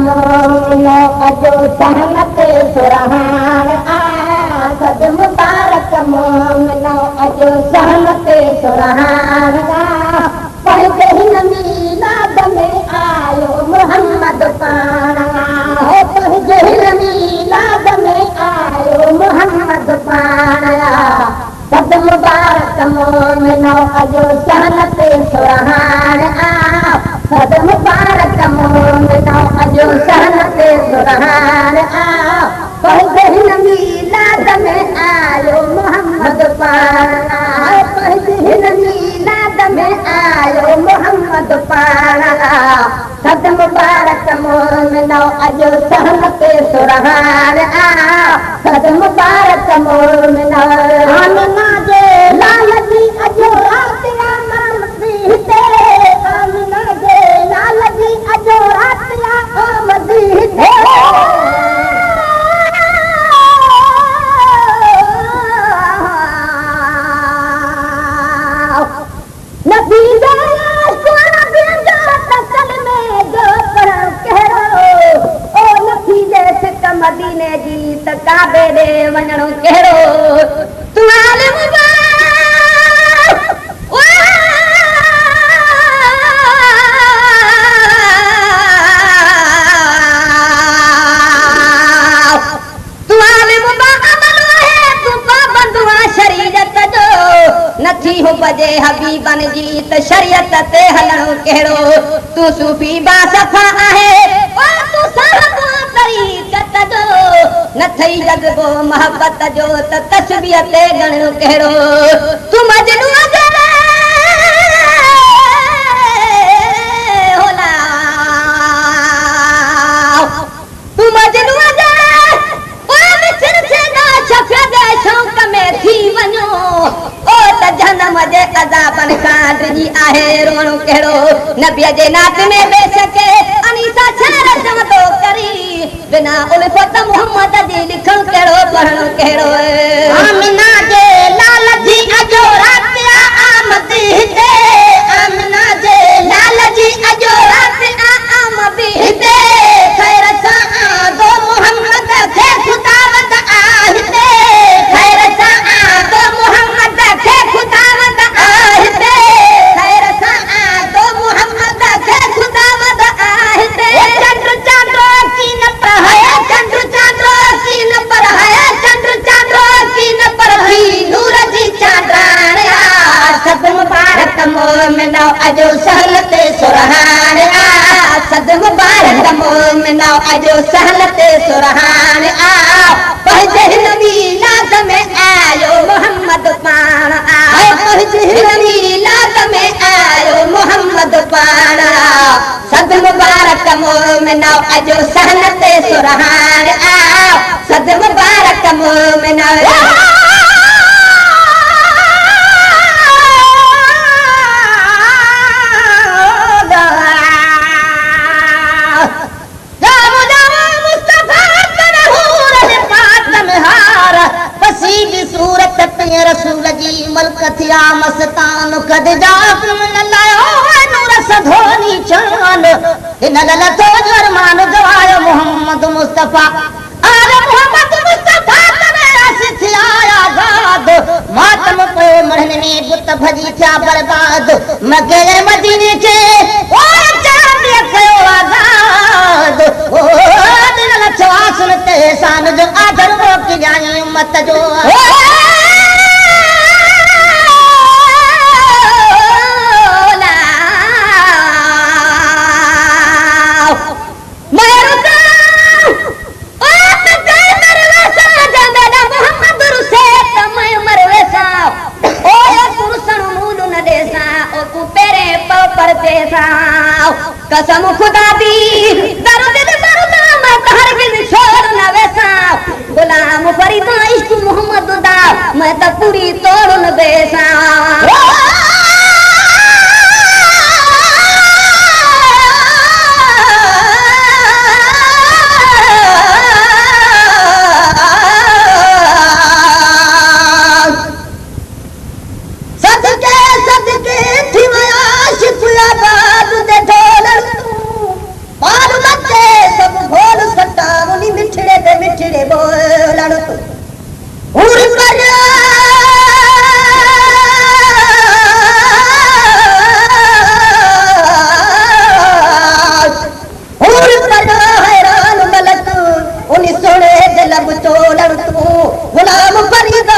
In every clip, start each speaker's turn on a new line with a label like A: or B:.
A: मोमिनो अजो सहमत सुरहान सद मुबारक मोमिनो अजो सहमत सुरहान पढ़ते हिन मीलाद में आयो मोहम्मद पाना पढ़ते हिन मीलाद में आयो मोहम्मद पाना सद मुबारक मोमिनो अजो सहमत सुरहान सद मुबारक मोमिनो अजो सहमत सुरहान पढ़ते हिन मीलाद में आयो मोहम्मद पाना पढ़ते हिन मीलाद में आयो मोहम्मद पाना सद मुबारक मोमिनो अजो सहमत सुरहान सद मुबारक मोमिनो आमिना जे लाल जी अजो रात आमदी आमिना जे लाल जी अजो रात आमदी मदीने जी त काबे दे वञणो कहिड़ो तुम्हारे नथी हो बजे हबीबन जी त शरीयत ते हलणो कहिड़ो तू सूफी बा सफ़ा आहे ओ तू साहबो तरीक़त जो न थई जगबो मोहब्बत जो त तस्बीह ते गणो कहिड़ो तू मजनू जे होला तू मजनू जे ओ मिसर से ना छफे दे शौक में थी वञो जहन्नम जे अज़ाबन खां डिॼी आहे रोणो कहिड़ो नबीअ जे नात में बेशके अनीसा छर चवंदो करी बिना उल्फत मोहम्मद जी लिखणु कहिड़ो पढ़णु कहिड़ो आमिना जे लाल जी अजो रात आमदी हिते आमिना जे लाल जी अजो रात आमदी हिते खैर सां दो मोहम्मद खे खुदावंद आहे खैर सां दो मोहम्मद खे खुदावंद आहे खैर सां दो मोहम्मद खे खुदावंद आहे चंद्र चांदो की न पर है चंद्र चांदो की न पर है चंद्र चांदो की न पर भी नूर जी चांदराण सद मुबारक मोमिनो अजो सहलत सुरहान सद मुबारक मोमिनो अजो सहलत सुरहान पढ़ते हिन मीलाद में आयो मोहम्मद पाना पढ़ते हिन मीलाद में आयो मोहम्मद पाना सद मुबारक मोमिनो अजो सहलत सुरहान सद मुबारक मोमिनो रसूल जी मलक थिया मस्तान कद जात मन लायो नूर सधोनी चान इन ललतो जरमान गवायो मोहम्मद मुस्तफा अरे मोहम्मद मुस्तफा तेरा सिथिया आजाद मातम पे मरने में बुत भजी था बर्बाद मके मदीने के ओ चांद कयो आजाद ओ दिल लछवा सुनते सान जो आदर वो की जानी उम्मत जो कसम खुदा दी दर्द मत हरगिज़ छोड़ न वैसा गुलाम फरीदा इश्क मोहम्मद दा मिठड़े बोलण तू हुर पर हैरान मलक उन सोने लब चोलण तू गुलाम फरीदा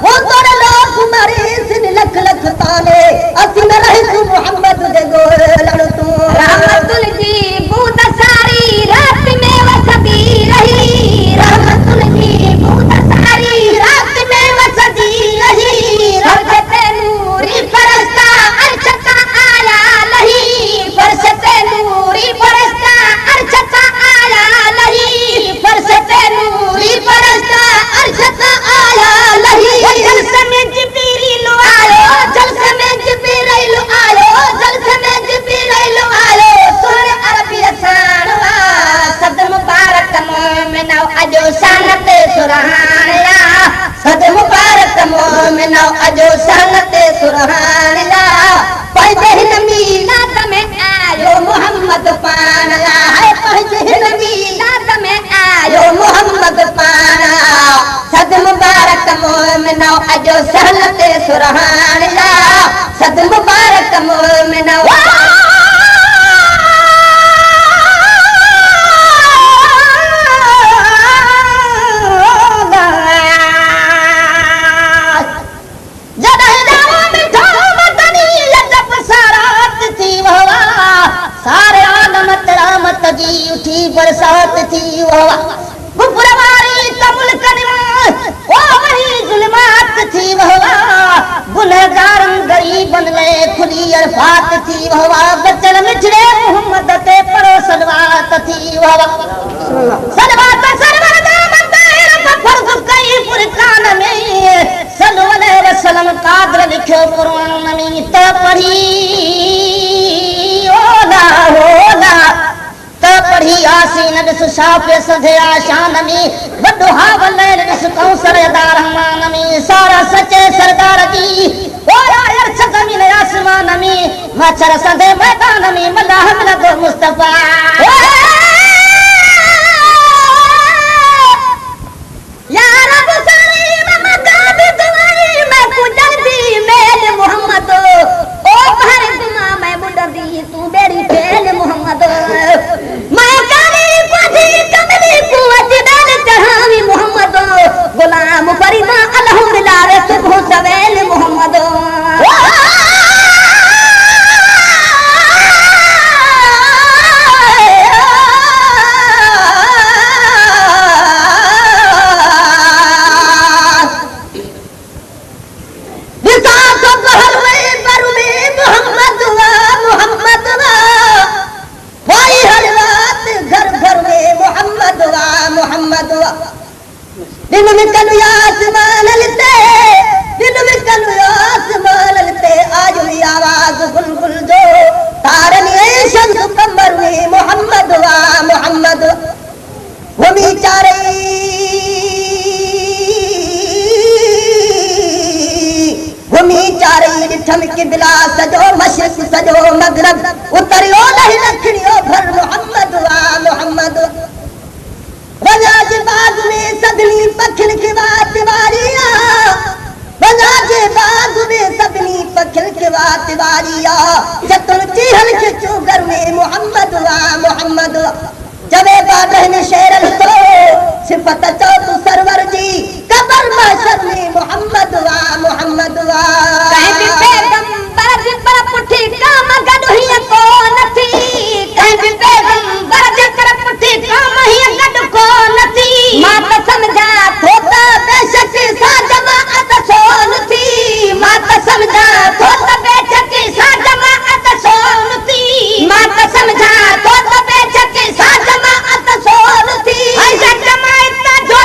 A: वो तोड़े लोग मारे सिन लख लख ताने असी न रही तू मोहम्मद दे गोलण तू रहमतुल जी बूद सारी रात में वसदी रही रहमतुल जी बूद सारी रात में वसदी रही फरशते नूरी फरिश्ता अर्श का आया लही फरशते नूरी फरिश्ता अर्श का आया लही फरशते नूरी फरिश्ता अर्श का आया लही जलसे में जिब्रील आयो जलसे में जिब्रील आयो जलसे में जिब्रील आयो सोने अरबी सानवा सद मुबारक मोमिन अजो शानत सुरहानला सद मुबारक मोमिन अजो शानत सुरहानला पैदे मीलाद में आयो मोहम्मद पानला है पैदे मीलाद में आयो मोहम्मद पाना सद मुबारक मोमिन अजो शानत सुरहानला सद मुबारक मोमिन सारे आलम तरामत जी उठी बरसात थी वह गुफरवारी कबूल करना ओ वही जुल्मात थी वह गुनहगारन गरीबन ले खुली अरफात थी वह बचन मिठड़े मोहम्मद ते परो सलवात थी वह सलवात सरवर दामन दायरा फर्ज कई फुरकान में सल्लल्लाहु अलैहि वसल्लम कादर लिखो कुरान में त पढ़ी होला त पढ़ी आसीन दिस शाफे सधे आशान में वडो हावलैल दिस कौसर अदा रहमान में सारा सच्चे सरदार जी और अर्श जमीन आसमान में मच्छर सधे मैदान में मल्लाह मिलद मुस्तफा या रब सारी ममदाद दुआई मैं कुदरती मेल मोहम्मद ओ भर दुआ मैं मुददी तू बेरी फेल मोहम्मद मैं काली पथी कमली कुवत डाल चढ़ावी मोहम्मद गुलाम फरीदा अल्हम्दुलिल्लाह रे सुबह सवेल मोहम्मद दिन में कनु आसमान ललते दिन में कनु आसमान ललते आज भी आवाज बुलबुल जो तारनी शम्स कमर में मोहम्मद वो बेचारे ठम के बिला सजो मशरिक सजो मगरब उतरियो नहीं लखड़ियो भर मोहम्मद बजा के बाग में सदनी पखिल के बात वारिया बजा के बाग में सदनी पखिल के बात वारिया चतुर चिहल के चूगर में मोहम्मद जबे बादहन शेरल तो सिफत चौथ सरवर जी कबर महशर में मोहम्मद कहीं भी पैगंबर जी पर पुठी काम गडुहिया को नथी कहीं भी पैगंबर जी पर पुठी काम ही गड को नथी मात समझा तो बेशक सा जमाअत सोन थी मात समझा तो बेशक सा जमाअत सोन थी मात समझा तो बेशक सा जमाअत सोन थी ऐसा जमाअत जो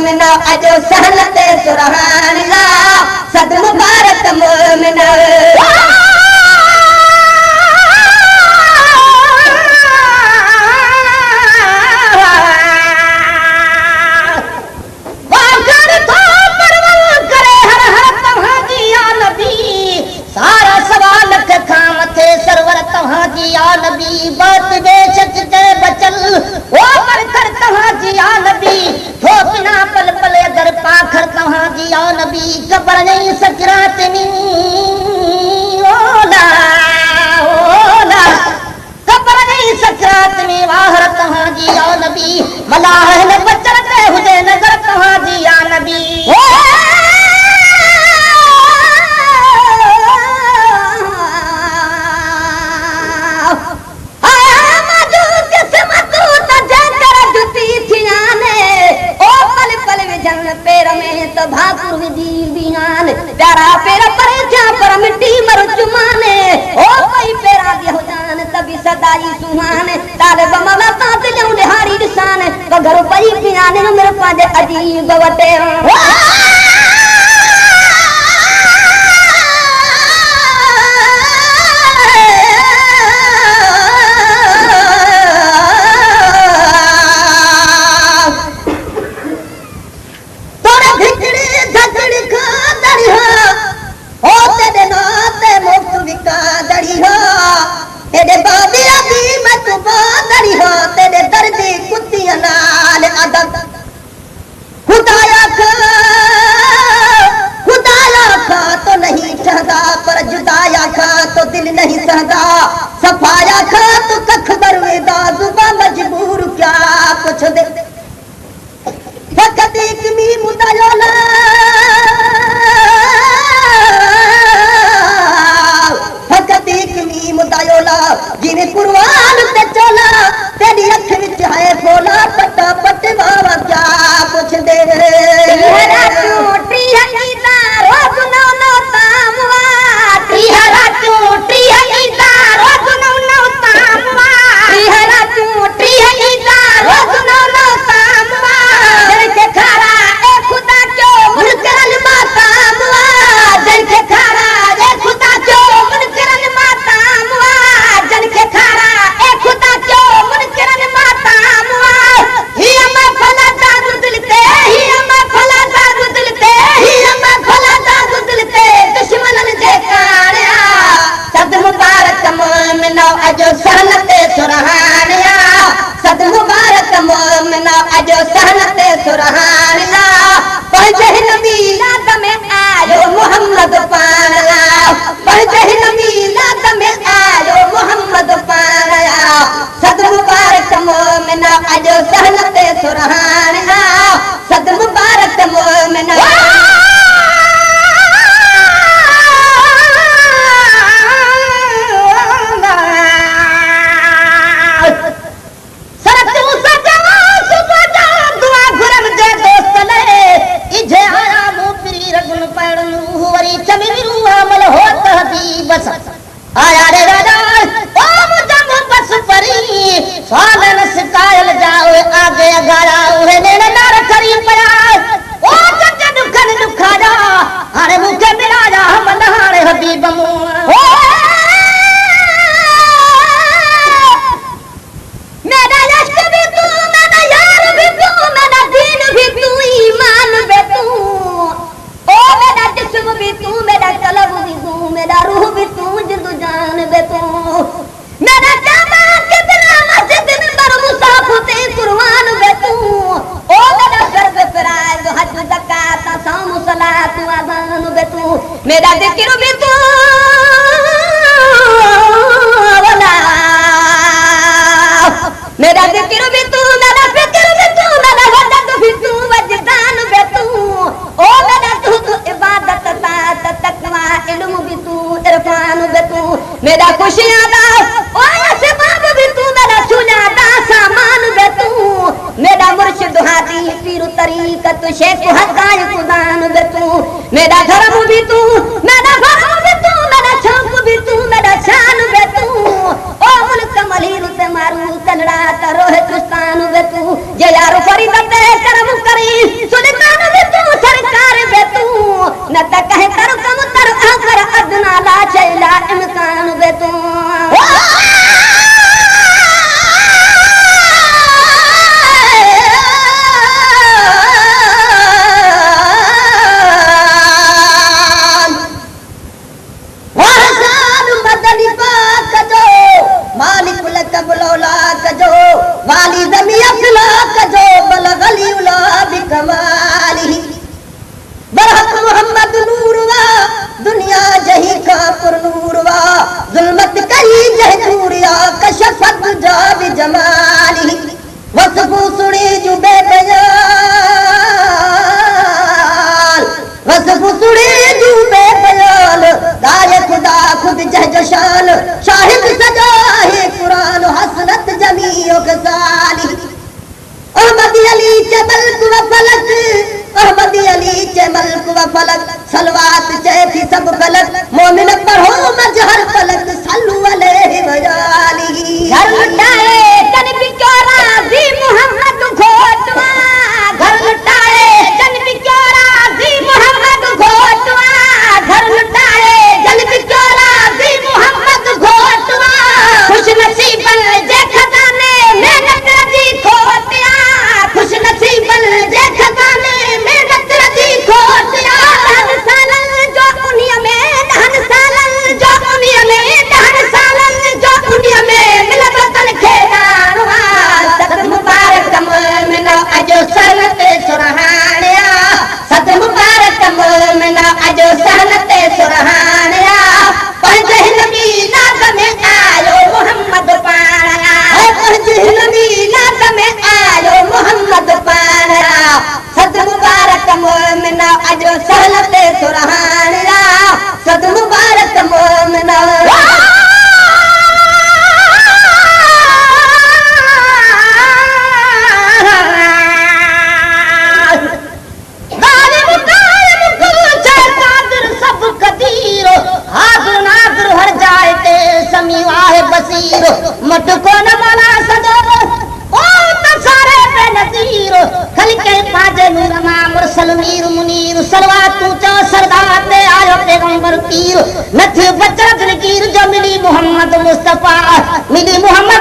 A: मोमिना अजो सहनते सुरहानिया सद मुबारक मोमिना सरवर तव्हांजी या नबी बात बेशक ते बचल ओ पर कर तव्हांजी या नबी ठोकना पल पल अगर पाखर तव्हांजी या नबी कबर नहीं सकरात में ओला ओला कबर नहीं सकरात में वाहर तव्हांजी या नबी मलाह न बचल ते हुजे नजर तव्हांजी या नबी पेर में तो भाकुर विजीर बिहान प्यारा पेरा परे जा पर मिट्टी मर चुमाने ओ कोई पेरा दे हो जान तभी सदाई सुहान ताले बमला तात लौंडे हारी निशान तो घर पई पियाने मेरे पाजे अजीब वटे पर जुदाया खा तो दिल नहीं सहदा सफाया खा तो कख दरवेदा जुबा मजबूर क्या कुछ दे फकत एक मी मुदायोला फकत एक मी मुदायोला जिने कुर्बान ते चोला तेरी अख विच है बोला पट्टा पट्टे बाबा क्या कुछ दे मेरा टूटी है तारो सुनो नो तामवा हरा टूटी है तारो सुनो नो तामवा हरा टूटी है तारो सुनो नो तामवा जैसे खारा ए खुदा क्यों मुनकरन मातामवा जैसे खारा ए खुदा क्यों मुनकरन मातामवा जैसे खारा ए खुदा क्यों मुनकरन मातामवा ही मैं फला दादू दिल ते ही मैं फला दादू दिल ते ही मैं फला दादू दिल ते दुश्मनन जे काणया सद मुबारक मोमिना अजो सहनते सुरहानिया सद मुबारक मोमिना अजो सहनते सुरहानिया पंजे नबी लाद में आयो मोहम्मद पानला पंजे नबी लाद में आयो मोहम्मद पानला सद मुबारक मोमिना अजो सहनते सुरहानिया सद मुबारक मोमिना आया रे राजा ओ मुझे बस परी स्वालन सिकायल जाओ आगे अगारा उहे ने नार करी पया ओ जग दुखन दुखारा अरे मुखे मिला जा हम नहारे हबीब मु मेरा इश्क भी तू मेरा यार भी तू मेरा दीन भी तू ईमान भी तू ओ मेरा जिस्म भी तू मेरा कलब भी तू मेरा रूह भी तू जिंदू जान बे तू मेरा जामा के बिना मस्जिद में पर मुसाफिर ते कुर्बान बे तू ओ मेरा घर पे फराज हज ज़कात साम सलात अज़ान बे तू मेरा जिक्र भी तू वाला मेरा जिक्र भी तू मेरा फिक्र भी तू मेरा वजद भी तू वजदान बे तू ओ मेरा तू इबादत तात तकवा इल्म भी तू इरफान बे तू मेरा खुशियां दा ओ असबाब भी तू मेरा सुजादा सामान बे तू मेरा मुर्शिद हादी पीर तरीकत शेख हकाय खुदान बे तू मेरा धर्म भी तू मेरा भरम भी तू मेरा शौक भी तू मेरा शान बे तू ओ मुल्क मलीर ते मारू तलड़ा तरो है तुस्तान बे तू जे यार फरीद ते करम करी सुन जशान शाहिद सजा है कुरान हसरत जमीओ के साली अहमदी अली चे मल्क व फलक अहमदी अली चे मल्क व फलक सलवात चे थी सब फलक मोमिन पढ़ो मजहर फलक सल्लु अलैहि वजालिही घर लुटाए जन बिचौरा जी मोहम्मद घोटवा घर लुटाए जन बिचौरा जी मोहम्मद घोटवा घर लुटाए जन बिचौरा जी मोहम्मद घोटवा खुश नसीबन जे खजाने मेहनत रजी खोटिया खुश नसीबन जे खजाने मेहनत रजी खोटिया दहन सालन जो उन्हीं में दहन सालन जो उन्हीं में दहन सालन जो उन्हीं में मिलब तन खेदानवा सद मुबारक मोमिन अजो सनते सुरहानिया सद मुबारक मोमिन अजो सनते सुरहानिया पंज नबी नात में आयो मोहम्मद पाणा पंज नबी नात में आयो मोहम्मद पाणा सद मुबारक मोमिन अजो सनते सुरहानिया सद मुबारक मोमिन मटको न माला सदो ओ तसारे पे नजीर खलके पाजे नूर मा मुरसल मीर मुनीर सलवात ऊंचा सरदार ते आयो पैगंबर पीर नथ बचर दिलगीर जो मिली मोहम्मद मुस्तफा मिली मोहम्मद